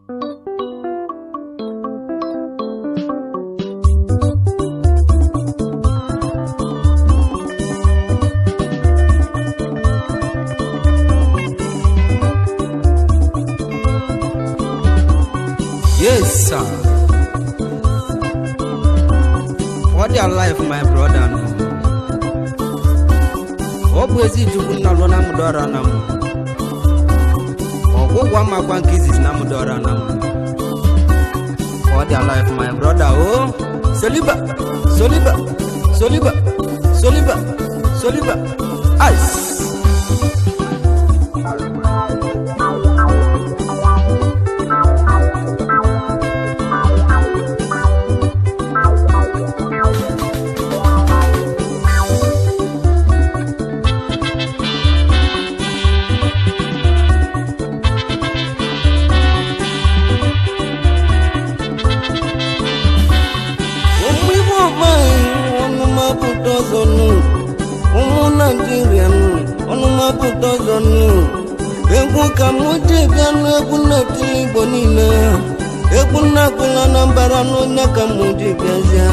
Yes, sir. What their life, my brother. Obwezi jukuna lona mudora namu. Ogwa makwa nkizis na mudora namu. What their life, my brother. Oh, Soliba, Soliba, Soliba, Soliba, Soliba. Ice. Egwu kamuti bianu egwu natili bonina egwu nakula nambara n'onya kamuti biazia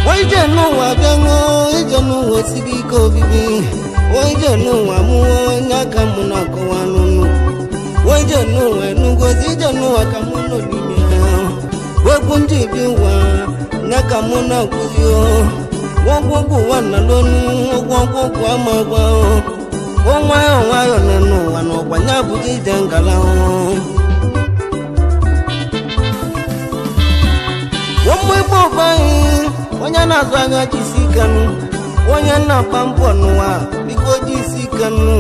Waije n'ụwa biango ije n'ụwa sigiko bibi Waije n'ụwa muo nya kamuna kowa nunu Waije n'ụwa nugozi ije n'ụwa kamuno dimia Egwu njibiwa nya kamuna kuzio Wọ́gbọ́gbọ́ wà náà lónú, wọ́gbọ́gbọ́ àmàgbà ọ́. Wọ́n wáyọ̀ nínú àná ọ̀gbà ní àbújí ìjẹ̀ǹgàlá ọ́. Wọ́n mú ipò báyìí, wọ́n yá náà zọ àgá jì sí kanú. Wọ́n yá náà pàmpọ̀ nù wá, bí kò jì sí kanú.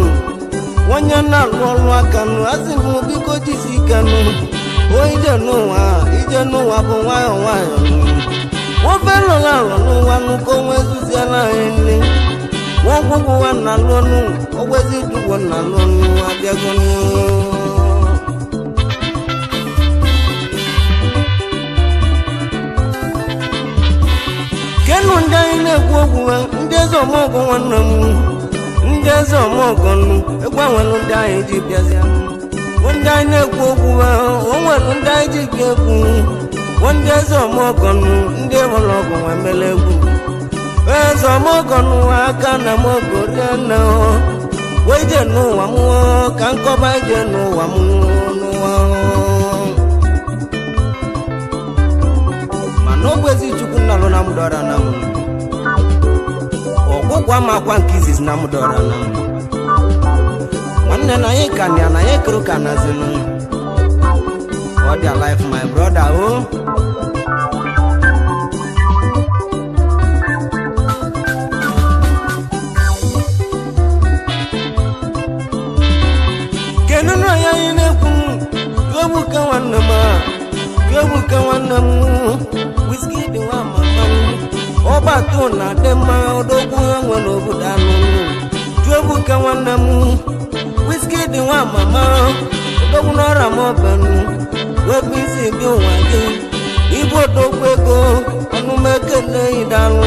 Wọ́n yá náà lọ́lọ́ àkànú, á sì mú bí kò jì sí kanú. Ó ìjẹ̀nú wá bọ̀ wáyọ̀ nù. Wọ́n fẹ́ lọ láàrọ̀ ló wá nú kó wọ́n ẹ̀sùsí aláìní. Wọ́n gbogbo wà nà lọ́nù, ọgbẹ́ sí dùgbò nà lọ́nù abẹ́gọ́nù. Kẹ́nu ndá ilé gbogbo wa, ndé zọ̀ mọ́gọ́ wọn nà mú. Ndé zọ̀ mọ́gọ́ nù, ẹgbẹ́ àwọn ló dá èjì bíazíà. Wọ́n dá ilé gbogbo wa, wọ́n wà ló dá èjì bíẹ́kù. One day some more gone, they will log on my melegu. Where's a more gone, I can't a more good now. Wait, you know, I'm more, can't go by, you know, I'm man, no way you couldn't alone, I'm Doranam. Or go one kisses Namudoranam. One and I can, and I can as in. What their life, my brother, oh. Kenuna ya ineku, yobuka wanama, whiskey the wama, oba tuna dema, odoku wano budanu, yobuka wanamu, whiskey the wama, odoku nora mobanu. Webi si bi wage Ibo do kwego anu mekele idalu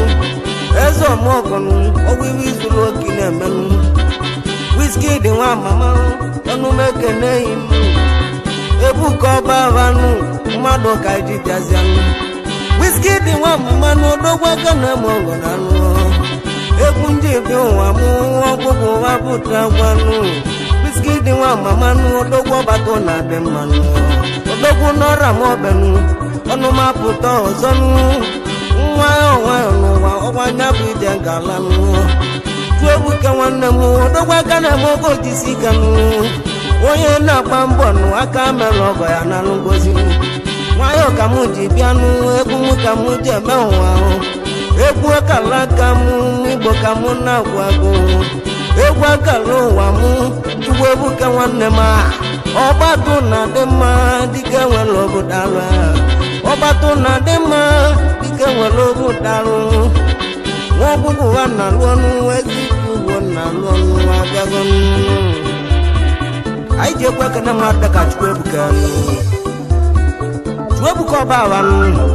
Ezo mogonu owiwi zulu kine menu Whiskey di wa mama anu mekele inu Ebu ko bavanu Mado kaiji jazianu Whiskey di wa mama no do wage na mogonanu Ebu njibi wa mu Ogugu wa buta wanu Whiskey di wa mama no do wabato na demanu Odogu nora mobenu, onu maputo ozonu. Nwa nuwa, owa nyabu idengalanu. Tuebuke wanemu, odogwa kane mogo jisikanu. Oye na pambonu, aka melogo ya nanungozi. Nwayo kamuji bianu, ebu kamuji mewa. Ebu kalakamu, igbo kamuna wago. Ebu akalowamu, tuebuke wanema. Oba tuna dema dike welogo dala Oba tuna dema dike welogo dala Wobugu wana luonu Eziku wana luonu Agagonu Aije kweke na madaka chwebuke Chwebuke oba wanu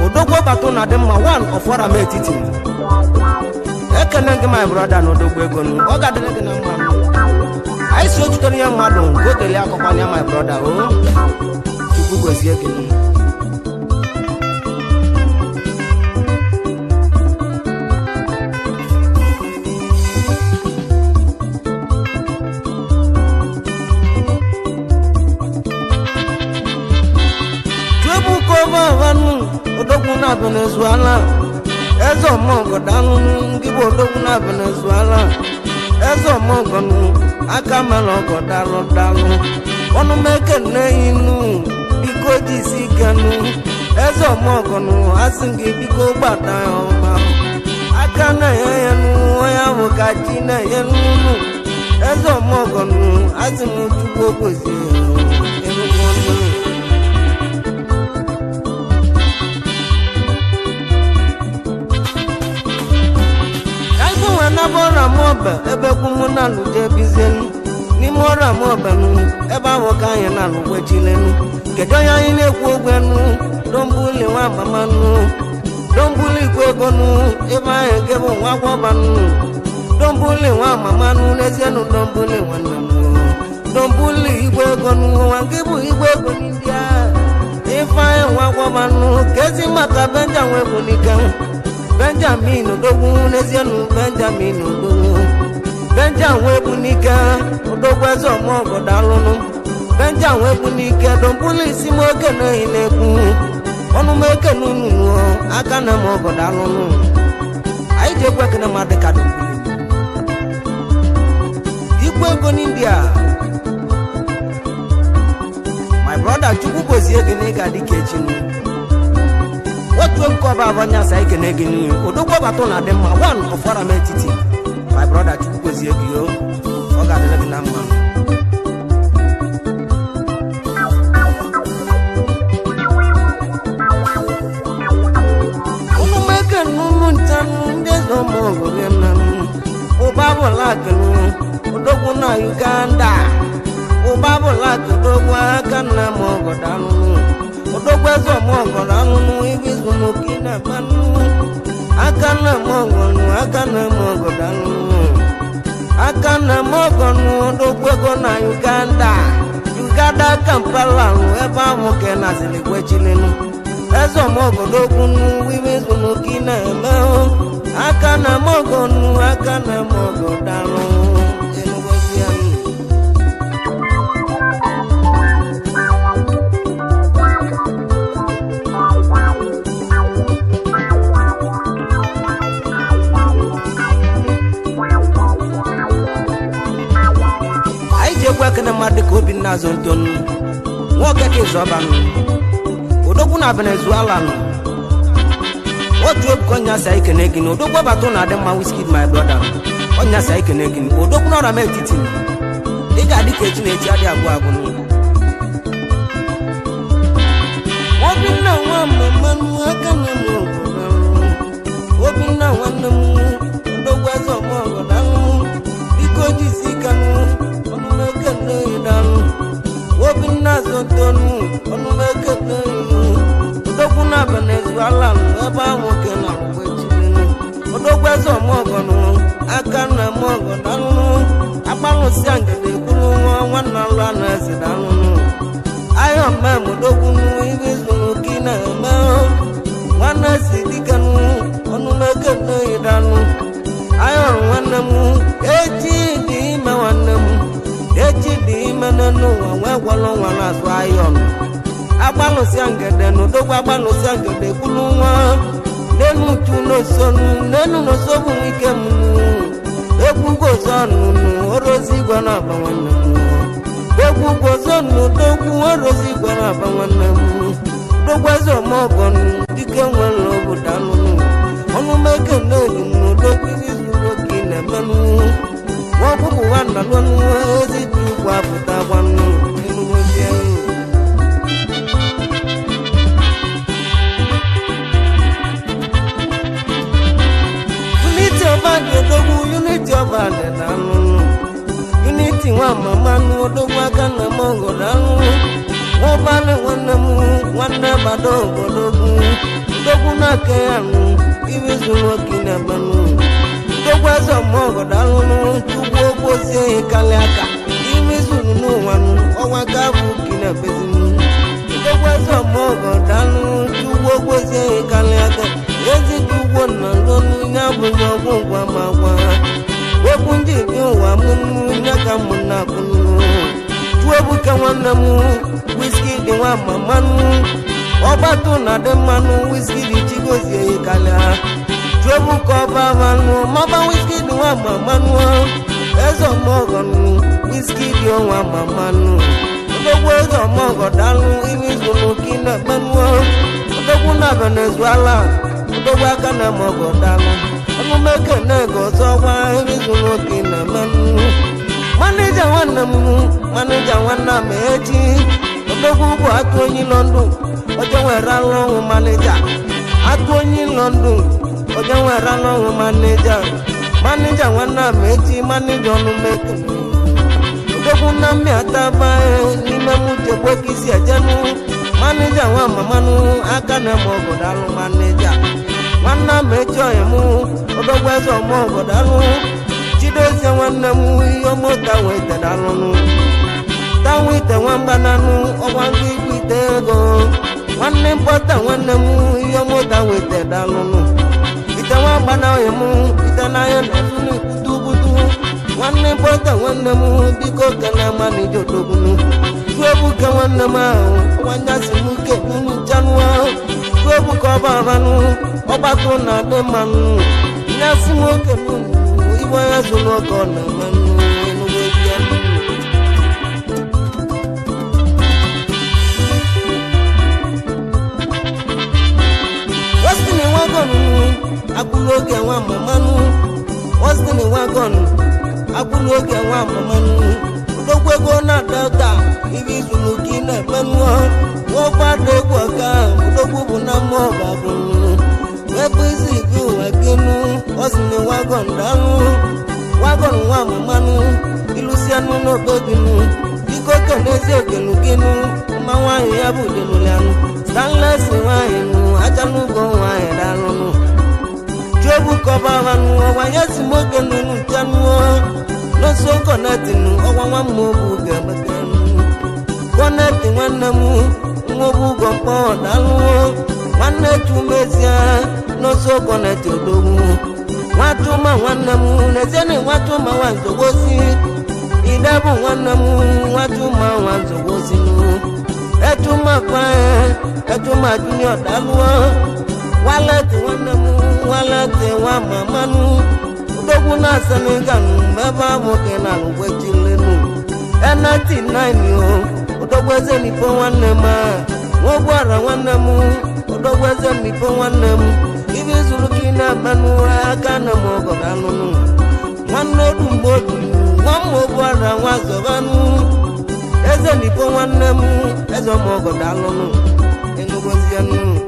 Odogwo oba tuna dema one of what I'm eating Eke nenge my brother no dogwe gonu Oga denege na mwanu I saw to the young madam, go to the accompany my brother, oh, to Google again. Odoguna Venezuela, Ezo Mongo Danu, Gibo Odoguna Venezuela, Ezo Mongo, Akamelo Godalo Dalu, Onu make a name, because Sikanu, Ezo Mongo, Asingi Biko Bata, Akana Yanu, Ayamokajina Yanu, Ezo Mongo, Asimu Tubo. Nabora mobe ebe kumuna luje bizenu ni mora mobe nu eba wokanye na luwe chilenu kedo ya ine kwogwenu dombuli wa mama nu dombuli kwegonu eba egebo wa kwabanu dombuli wa mama nu nezenu dombuli wa namu dombuli kwegonu wangibu kwegonu ndia ifa wa kwabanu kezi maka benja webunika Benjamin Odogun Nezianu Benjamin Odogun Benjamin Webunika Odogwezo Mongo Dalunu Benjamin Webunika Dombuli Simoke na Ineku Onu meke nunu Akana Mongo Dalunu Aije kweke na madeka Dombuli Ikwe go India My brother Chukuko Ziegene Kadikechinu What will cover Vanya Saiken again? Odogwa Batona Dema, one of our entity. My brother Chukwuzio, Oga the number. Unumakan Muntan, there's no more of them. Obabo Lakan, Odoguna Uganda. Obabo Lak, Odogwa, Kana Mogodan. Odogwezo Mongo Danu, Ibizu Mukina Banu, Akana Mongo Danu, Akana Mongo, Odogwego na Uganda, Uganda Kampala, Eba Mokena Zilikwechilinu, Ezo Mongo Dogunu, Ibizu Mukina Emeo, Akana Mongo Danu, Wakana Madiko bin Nazonton, Walker Zoban, Odoguna Venezuela. What you Konya Saikenegin, Odogwa Batona, the man whiskey, my brother. Konya Saikenegin, Odoguna Rametiti. They got the kitchen at Yadiaguagun. Open now one man, open now one, Odogwas of Mongo, because you see canoe. Open Nazotonu, Onumeke, Odoguna Venezuela, Eba Mokena, Odogwezo Mogono, Akana Mogo, Abalo Sanga, the Kulu, one Nalana Zidanu. I am Mamodogunu, Ibizukina, one Nasidikanu, Onumeke, I am one 80 Mawanamu. Echidi menenu wewolo wana swayon Abalo siangede no dogwa abalo siangede kulunwa Nenu tuno sonu nenu no sobu wikemu Egugo sonu orozi gwana bawanemu Egugo sonu dogu orozi gwana bawanemu Dogwezo mogonu dike welo budanu Onu meke nenu dogu izu kine menu Wabubu wana lwanu ezi tukwa puta wanu inu mojenu Unity of Adogu, unity of Adenanu Unity wa mamanu, odogu akana mongo danu Wabale wana badogo dogu Dogu na keyanu, ibizu wakina banu Dogwezo Mongo Dalunu, Tubo Bose Kaliaka, gwa magwa wekunji wa munu nyaka munakunu tuebuka wanamu whisky di wa mamanu obatu na de manu whisky di chigozie kala tuebuka babanu mama whisky di wa mamanu ezo mogonu whisky di wa mamanu odogo ezo mogodalu imizuno kina manu odogo na Venezuela odogo akana mogodalu meke nego sowa imizuno kina manu manager wana meji odogo bu atonyi London ojo wera lo manager atonyi London ojo wera lo manager wana meji manager no meke odogo na mi ataba ni memu je kwekisi ajanu manager wa mamanu akana mogodalu manager wana mejo emu odogo ezo mogodalu Chidose wana mu yomota wete dalonu tawite wambananu owangi kwitego wanne mpota wana mu yomota wete dalonu ite wambana yemu ite na ye nasuni kutubutu wanne mpota wana mu biko kana mani jodogunu tuebuka wana ma wanyasi muke munu chanwa tuebuka babanu obatu na demanu nyasi muke munu Waya zuno kona manu nuwejian Wastini wagonu akuloge wa mamanu Wastini wagonu akuloge wa mamanu Udogwego na delta ibi zuno kina manu Wopade kwaka udogwego na mobagunu Webuzi gu wagenu Wastini wagonu dalu Wagon wa mamanu ilusianu no beginu iko keneze genugenu mawaye yabudenu lanu stanless wayenu ajanu go waye dalunu jobu ko babanu wayesi mogenu tanu no so konatinu owa mobu gamaganu konati wanamu mobu go po dalu wanatu mezia no so konati odogu Watuma wanamu nezene watuma wanzogosi Idabu wanamu watuma wanzogosi Etuma pae etuma junior dalwa Walete wanamu walete wa mamanu Udogu na saniganu mbeba moke na lugwechilenu Enati nainyo udogweze nipo wanema Wogwara wanamu udogweze nipo wanamu Ibi zulukina manua kana mogo danunu Wano dumbodu Wamo gwara wazovanu Eze nipo wanemu Ezo mogo danunu Enugo ziyanu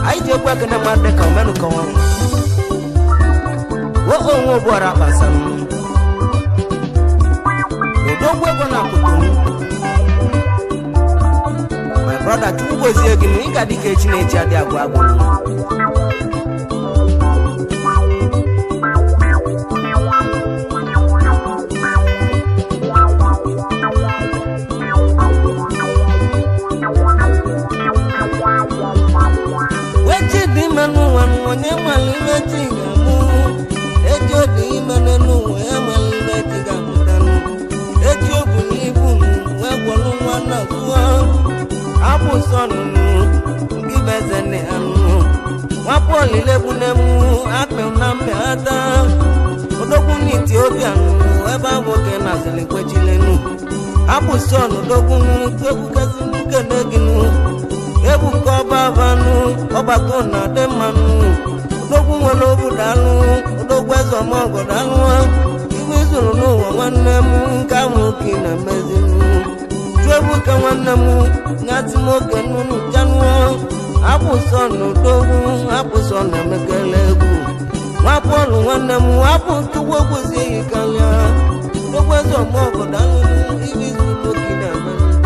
Aije kwa kena madeka umenu kawamu Wo gwara basanu Udogwe gona kutumu My brother chukugo ziyeginu Inga dike chine chadi agwagu Wapoli lebunemu akpe unampe ata Odogun ni Ethiopia eba woke na zelekwechilenu Abu son odogun twebu kasi muke neginu Ebu ko babanu obako na demanu Odogun walobu dalu Odogun ezo mongo dalu Iwi zuru nuwa wanemu kamuki na mezinu Twebu ka wanemu ngati moke nunu januwa Abu son odogun Abu son mekelegu Wapolu wanamu Abu tuwo kuzi kanya Odogun ezo mongo dalu Iwi zuru kina mezinu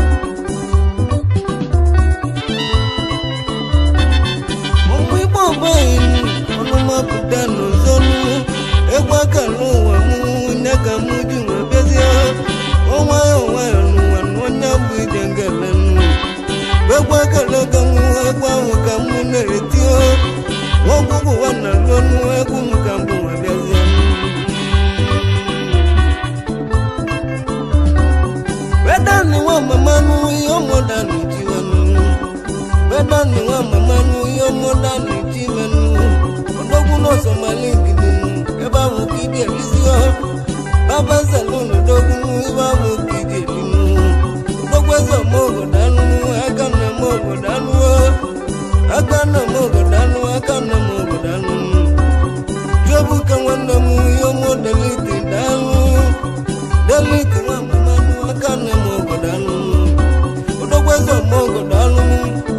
Onuma kudanu zonu Ewa kanu wamu Nega muju mabezia Owa nuwa dengelenu Ewa kalagamu Ewa wakamu neretio Ogugu wana lonu egu mkambu wabezi Wedani wa mamanu yomodani jiwanu Wedani wa mamanu yomodani jiwanu Odogu no somalingi Eba mukidi elizio Baba salunu dogu Eba mukidi elinu Ogwezo mogo danu Akana mogo danu Akana mogo danu Akana mogo danu Jobu kangwana mu Yomo deliti danu Deliti wa mamanu Akana mogo danu Ogwezo mogo danu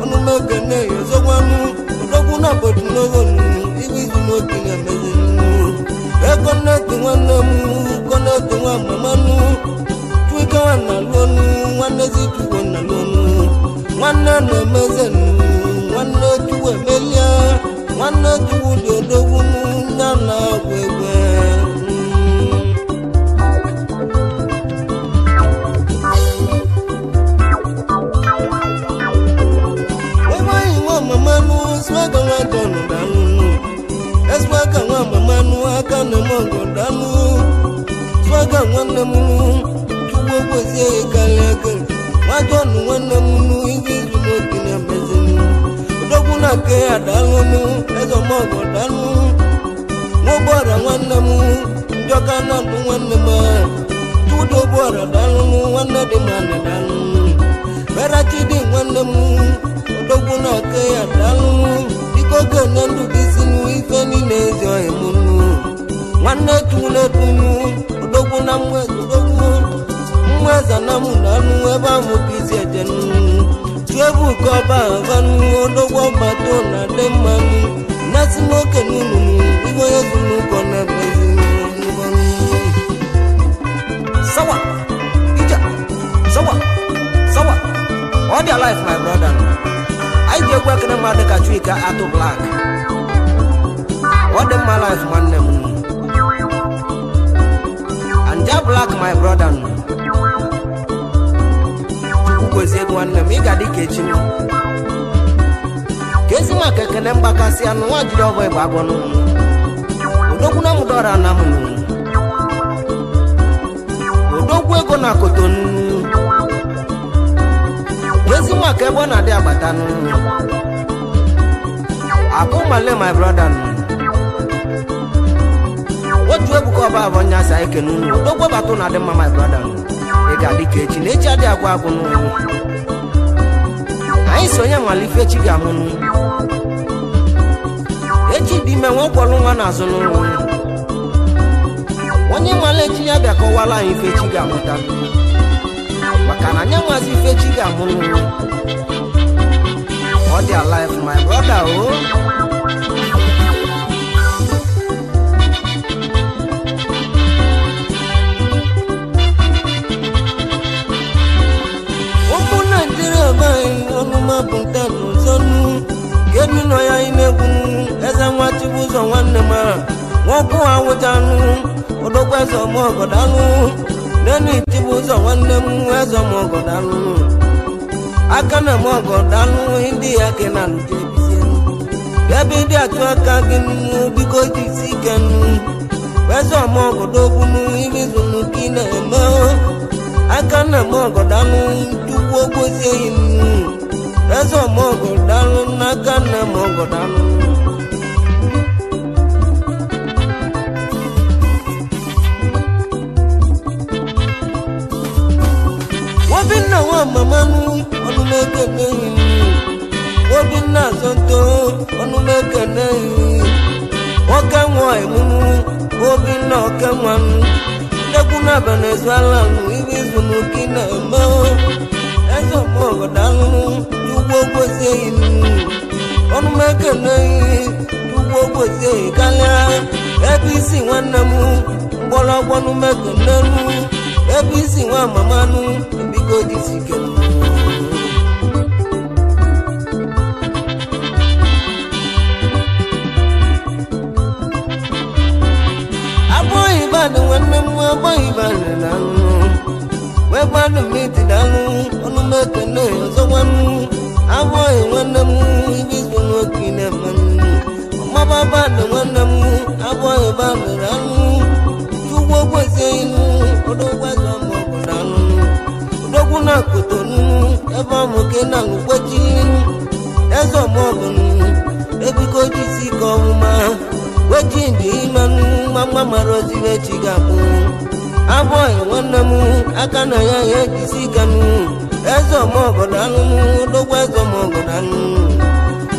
Onu mekene yozogwanu Odogu na bodu nogonu Ibizu notini amezinu Ekoneti wanamu Koneti wa mamanu Twika wana lonu Wane zitu wana lonu Wana nemezenu Wane tuwe melia Wane tuwe liodogunu Nana wewe Wewa iwa mamanu Swaga wa donu danu Eswaga wa mamanu Akane mongo danu Swaga wana munu Wozie kaleke Wajonu wana munu Igizu notini amezinu Udoguna ke adalunu Ezo mogo danu Mobora wana mu Njoka nandu wana ma Tudo bora dalunu Wana dimane dalunu Berachidi wana mu Udoguna ke adalunu Ikoke nandu disinu Ifeni nezo emunu Wana tune tunu Udoguna mwezu Mweza na munanu eba mukisi ejenu Tuebu koba vanu Odogwa batona demanu Nasi moke nunu Igo yesu nuko nebezi Sawa Ija Sawa Sawa All their life my brother I just work in a madeka chuika ato black All them my life man nemu And ja black my brother Kwezegu wane miga dike chini Kezi makekene mbakasi anu wajiri ovo ebagonu Udogu na mudora na munu Udogu ego na kotonu Kezi makebo na de abatanu Akumale my brother Watu ebu kwa baba nyasa eke nunu Udogu batu na de my brother Ega dike chini echi adi agwa agunu Ayi sonye mwalife chiga munu Echi dime wakwolu wana zonu Wanye mwale chi ya bako wala ife chiga muta Wakana nye mwazi ife chiga munu All their life my brother oh Onuma puntanu zonu Gedi no ya inegunu Eze mwati buzo wanema Woku awujanu Odogwezo mogo danu Neni tibuzo wanemu Ezo mogo danu Akana mogo danu Hindi yake na lujebisenu Gebidi atuaka ginu Biko jisikenu Ezo mogo dogunu Ibizunu kine emeo Akana mogo danu Tuwo gozie inu Ezo mogo danu Nakana mogo danu Wabina wa mamanu Onumeke nehi Wabina zonto Onumeke nehi Okenwa emunu Wabina okenwanu Dekuna Venezuela Ibizunu kine emeo Ezo mogo danu Tuwo gozie inu Onumeke nehi Tuwo gozie kalya Ebisi wanamu Mbolo numeke nenu Ebisi wa mamanu Biko jisikenu Abo ibadu wanamu Abo ibadu danu Webadu miti danu Onumeke nehi Ozo wanu Abo wanamu Ibisu nokine manu inu odogwa zo mo godanu odogwu na kotonu ebe mo ke na lugweji ezo mo gonu ebiko jisi ko ma weji ndi manu mama marozi wechi gabu aboy wonnamu akana ya ye jisi kanu ezo mo godanu odogwa zo mo godanu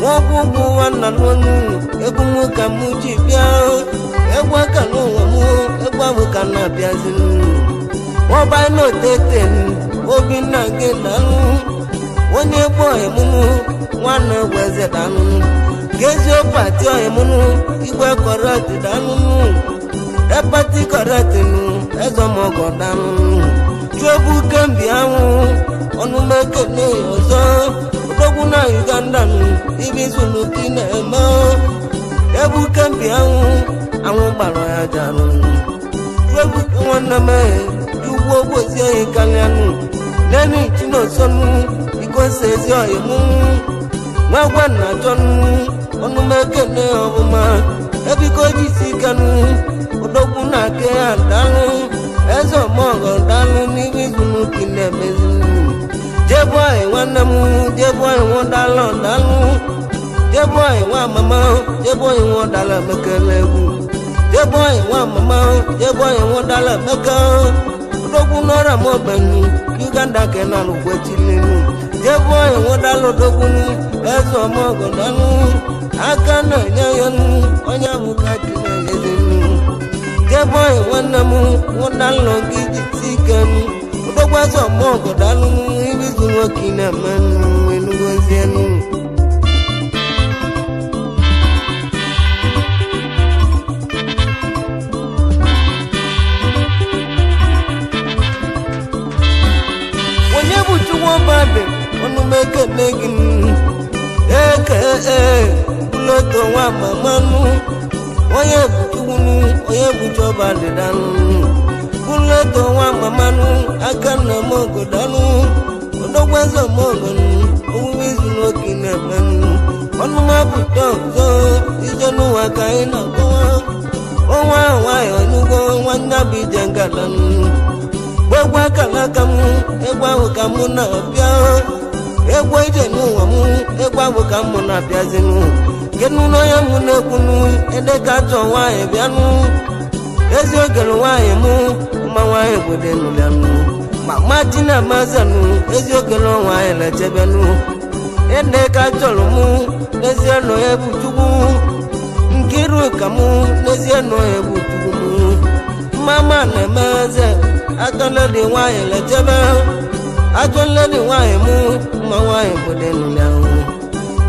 wogugu wanna nonu egumu kamuji bia egwa kanu wamu egwa mu kana biazin woba no teten obinna gedanu wonye boy munu wana weze danu gezo pati oyemunu igwe correct danu epati correct nu ezo mo godanu jobu kambi awu onu mekene ozo odogwu na Uganda nu ibi sunu kine eme ebu kambi awu awon gbaro ya jaru jobu wona me juwo bozi ikalianu leni tino sonu ikonsezi oyemu wagwa na tonu onu mekene obuma ebiko jisi kanu odogwu na ke adalu ezo mogo dalu ni ibi sunu kine mezi Jeboy wanamu, Jeboy wondalo dalu, Jeboy wa mama, Jeboy wondala mekelegu, Jeboy wa mama, Jeboy wondala meka, dogu nora mobenu, Uganda kena lugwechilinu, Jeboy wondalo dogunu, ezo mogo dalu, akana nyayanu, onyamu kachine yezenu, Jeboy wanamu, wondalo gijitikanu, odogwazo mogo dalu ibizuno kina manu enugozienu wonyebu tuwo babe onu meke negin eke loto wa mamanu oyebu tuwunu oyebu choba de dalu Kuleto wa mamanu akana mogo danu odogwazo mogo nu uwizu no kinebanu onu mabuto zo ijonu wakaina ko owa wa onugo wanda bijenga danu gbogbo kalakamu egwa kamu na bia egwa ijenu wamu egwa kamu na bia zinu genu no ya munekunu edeka to wa ebianu ezio gelu wa emu mawaye bodenu lanu mama tina mazanu eziokelo wa ele tebenu ende ka tolumu nezieno ebutugu nkiru kamu nezieno ebutugu mama ne maze atole de wa ele tebe atole de wa emu mawaye bodenu lanu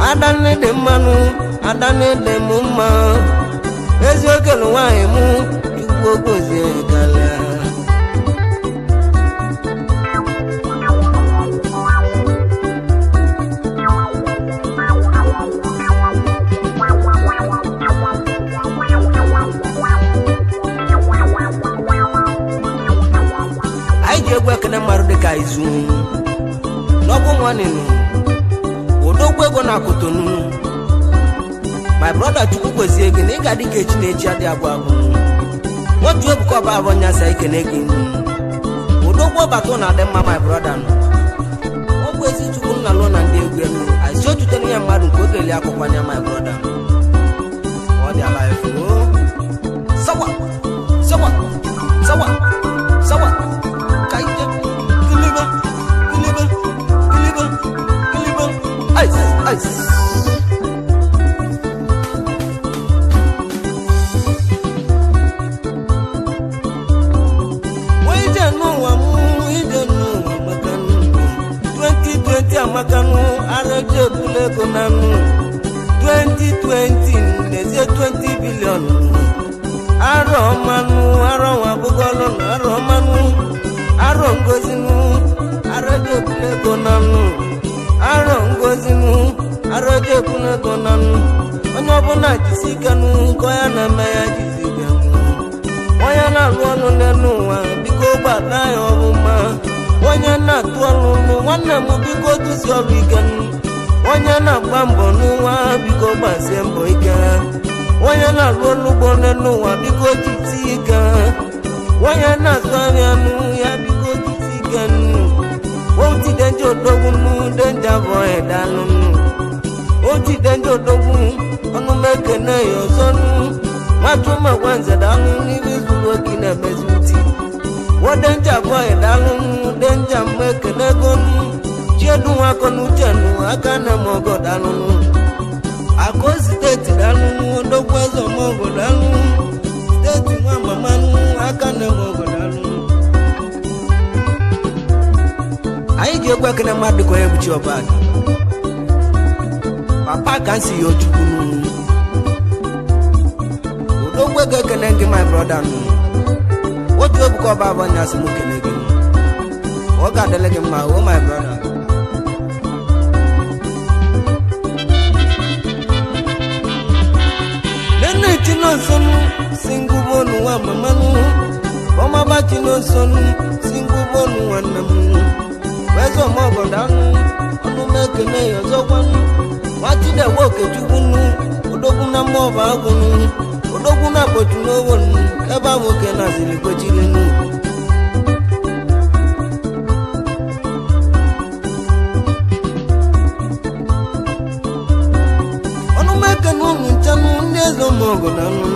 adane de manu adane de mumma eziokelo wa emu gbogbo zi kala na marude kaizu nobo mwanenu odogwe go na kotonu my brother chukwukwezi ege na ịga dịka echi na-echi adị agwa agwụ nwotu ebuka ọba abọnya sa ike na-ege odogwe ọbata na adị mma my brother nọ ọ bụ ezi chukwu nna lụọ na ndị egwu elu azi ochute na ya mmadụ nke ogeli akwụkwọ anya my brother ọ dị ala efu sawa sawa sawa sawa kaite ice Makanu araje bulego nanu 2020 nezie 20 billion aro manu aro wabugolo aro manu aro ngozinu araje bulego nanu aro ngozinu araje bulego nanu onye ọbụla jisikanu koya na meya jisikanu onye na-alụ nenu wa biko gbata ya ọbụma onye na-atụ ọrụ nwanne m biko tụsi ọrụ ike onye na-agba mbọ n'ụwa biko gbasie mbọ ike onye na-alụ ọrụ ugbo n'ụwa biko jiti ike wanya na swarianu ya biko kisiganu oti denjo dogunu denja boy dalunu oti denjo dogun onu mekene yozonu matuma kwanza dalunu ni bizulo kina mezuti wodenja boy dalunu denja mekene gonu jedu akonu jenu akana mogo dalunu akosi tete dalunu ndokwezo mogo dalunu tete mama manu akana mogo dalunu ayi je gwa kana madu ko yebuchi obada papa kan si yo chukunu odogwe ga kana ngi my brother nu wotu obu ko baba nyasi mukene gi o ga delege ma o my brother nene chino sonu singu bonu wa mama nu oma ba chino sonu singu bonu wa namu wezo mogo danu onu mekene yozokwanu watide woke chukunu odoguna moba agunu odoguna botuno wonu eba woke na zilikojilinu onu mekene unchanu ndezo mogo danu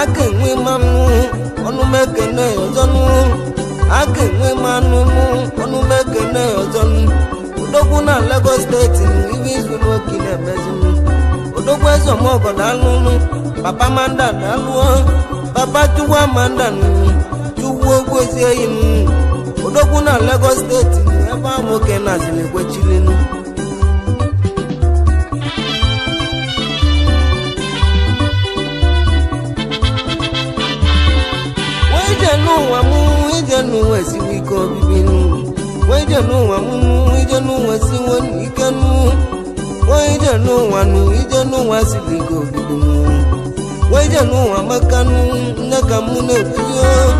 akenwe manu onu mekene yozonu akenwe manu onu mekene yozonu odoguna Lagos State ibi zulu kile bezunu odogwa ezo mogo dalunu papa manda daluo papa tuwa manda nu tuwo gozie yin odoguna Lagos State eba moke na zile kwechilinu ijenu wesiwiko bibinu wejenu wamu ijenu wesiwon ikenu wejenu wanu ijenu wasiliko bibinu wejenu wamakanu nakamune biyo